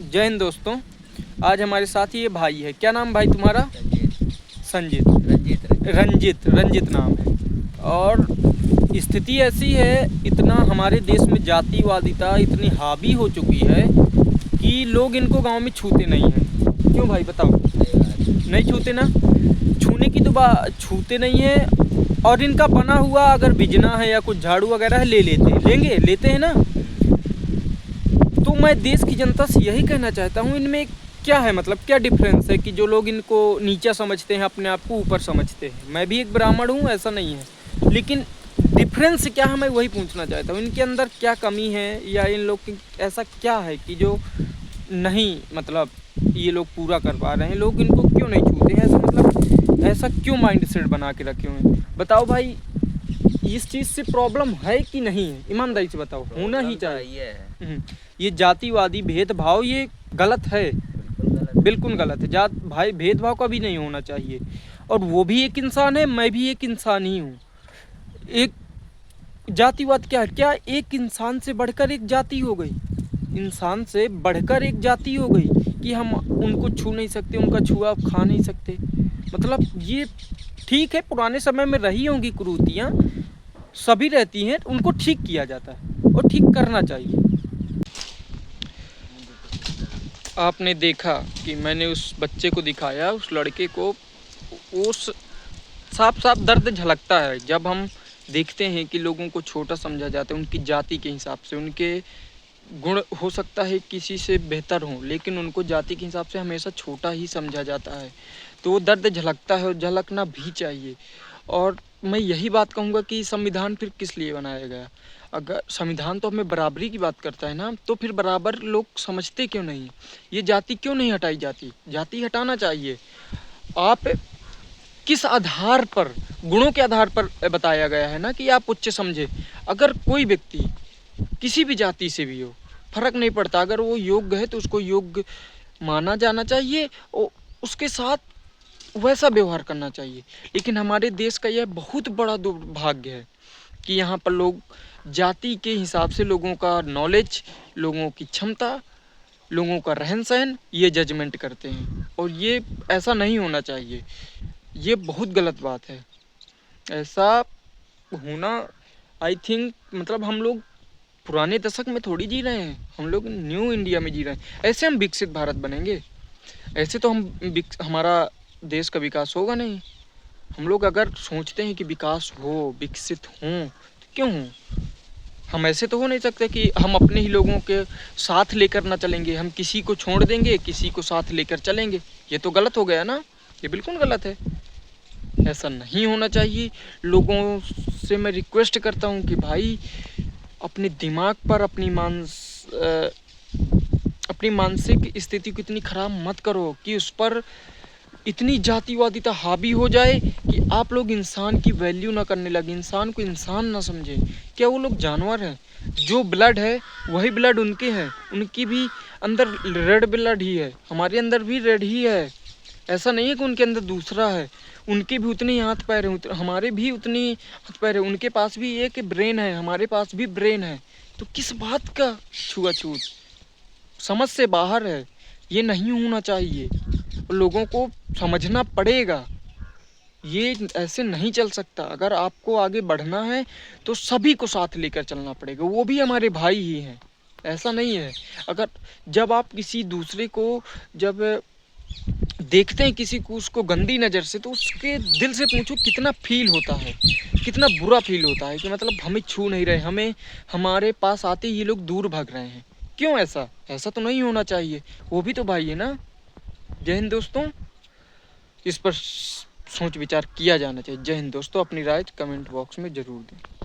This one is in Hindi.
जय हिंद दोस्तों। आज हमारे साथ ये भाई है। क्या नाम भाई तुम्हारा? संजीत। रंजित नाम है। और स्थिति ऐसी है, इतना हमारे देश में जातिवादिता इतनी हावी हो चुकी है कि लोग इनको गांव में छूते नहीं हैं। क्यों भाई बताओ? नहीं छूते ना, छूने की तो बात, छूते नहीं है। और इनका बना हुआ अगर बिजना है या कुछ झाड़ू वगैरह है लेते हैं ना। तो मैं देश की जनता से यही कहना चाहता हूँ, इनमें क्या है, मतलब क्या डिफरेंस है कि जो लोग इनको नीचा समझते हैं, अपने आप को ऊपर समझते हैं। मैं भी एक ब्राह्मण हूँ, ऐसा नहीं है, लेकिन डिफरेंस क्या है मैं वही पूछना चाहता हूँ। इनके अंदर क्या कमी है, या इन लोग की ऐसा क्या है कि जो नहीं, मतलब ये लोग पूरा कर पा रहे हैं। लोग इनको क्यों नहीं छूते हैं, ऐसा मतलब ऐसा क्यों माइंड सेट बना के रखे हुए हैं? बताओ भाई, इस चीज़ से प्रॉब्लम है कि नहीं है? ईमानदारी से बताओ। होना ही चाहिए। ये जातिवादी भेदभाव ये गलत है, बिल्कुल गलत है। जात भाई भेदभाव कभी नहीं होना चाहिए। और वो भी एक इंसान है, मैं भी एक इंसान ही हूँ। एक जातिवाद क्या है? क्या एक इंसान से बढ़कर एक जाति हो गई? इंसान से बढ़कर एक जाति हो गई कि हम उनको छू नहीं सकते, उनका छुआ खा नहीं सकते। मतलब ये ठीक है, पुराने समय में रही होंगी कुरीतियाँ, सभी रहती हैं, उनको ठीक किया जाता है और ठीक करना चाहिए। आपने देखा कि मैंने उस बच्चे को दिखाया, उस लड़के को, उस साफ साफ दर्द झलकता है जब हम देखते हैं कि लोगों को छोटा समझा जाता है उनकी जाति के हिसाब से। उनके गुण हो सकता है किसी से बेहतर हो, लेकिन उनको जाति के हिसाब से हमेशा छोटा ही समझा जाता है। तो वो दर्द झलकता है और झलकना भी चाहिए। और मैं यही बात कहूँगा कि संविधान फिर किस लिए बनाया गया? अगर संविधान तो हमें बराबरी की बात करता है ना, तो फिर बराबर लोग समझते क्यों नहीं? ये जाति क्यों नहीं हटाई जाती? जाति हटाना चाहिए। आप किस आधार पर, गुणों के आधार पर बताया गया है ना कि आप उच्च समझे। अगर कोई व्यक्ति किसी भी जाति से भी हो, फर्क नहीं पड़ता, अगर वो योग्य है तो उसको योग्य माना जाना चाहिए और उसके साथ वैसा व्यवहार करना चाहिए। लेकिन हमारे देश का यह बहुत बड़ा दुर्भाग्य है कि यहाँ पर लोग जाति के हिसाब से लोगों का नॉलेज, लोगों की क्षमता, लोगों का रहन सहन ये जजमेंट करते हैं। और ये ऐसा नहीं होना चाहिए, ये बहुत गलत बात है। ऐसा होना, आई थिंक, मतलब हम लोग पुराने दशक में थोड़ी जी रहे हैं, हम लोग न्यू इंडिया में जी रहे हैं। ऐसे हम विकसित भारत बनेंगे? ऐसे तो हमारा देश का विकास होगा नहीं। हम लोग अगर सोचते हैं कि विकास हो, विकसित हों, तो क्यों हों? हम ऐसे तो हो नहीं सकते कि हम अपने ही लोगों के साथ लेकर ना चलेंगे, हम किसी को छोड़ देंगे, किसी को साथ लेकर चलेंगे। ये तो गलत हो गया ना, ये बिल्कुल गलत है। ऐसा नहीं होना चाहिए। लोगों से मैं रिक्वेस्ट करता हूँ कि भाई अपने दिमाग पर, अपनी मानसिक स्थिति को इतनी ख़राब मत करो कि उस पर इतनी जातिवादिता हावी हो जाए कि आप लोग इंसान की वैल्यू ना करने लगे, इंसान को इंसान ना समझे। क्या वो लोग जानवर हैं? जो ब्लड है वही ब्लड उनके हैं, उनकी भी अंदर रेड ब्लड ही है, हमारे अंदर भी रेड ही है। ऐसा नहीं है कि उनके अंदर दूसरा है। उनके भी उतने ही हाथ पैर हैं, हमारे भी उतनी हाथ पैर है। उनके पास भी एक ब्रेन है, हमारे पास भी ब्रेन है। तो किस बात का छुआछूत? समझ से बाहर है, ये नहीं होना चाहिए। लोगों को समझना पड़ेगा, ये ऐसे नहीं चल सकता। अगर आपको आगे बढ़ना है तो सभी को साथ लेकर चलना पड़ेगा, वो भी हमारे भाई ही हैं। ऐसा नहीं है। अगर जब आप किसी दूसरे को जब देखते हैं, किसी को, उसको गंदी नज़र से, तो उसके दिल से पूछो कितना फील होता है, कितना बुरा फील होता है कि मतलब हमें छू नहीं रहे, हमें हमारे पास आते ही ये लोग दूर भाग रहे हैं। क्यों? ऐसा तो नहीं होना चाहिए। वो भी तो भाई है ना। जय हिंद दोस्तों। इस पर सोच विचार किया जाना चाहिए। जय हिंद दोस्तों। अपनी राय कमेंट बॉक्स में ज़रूर दें।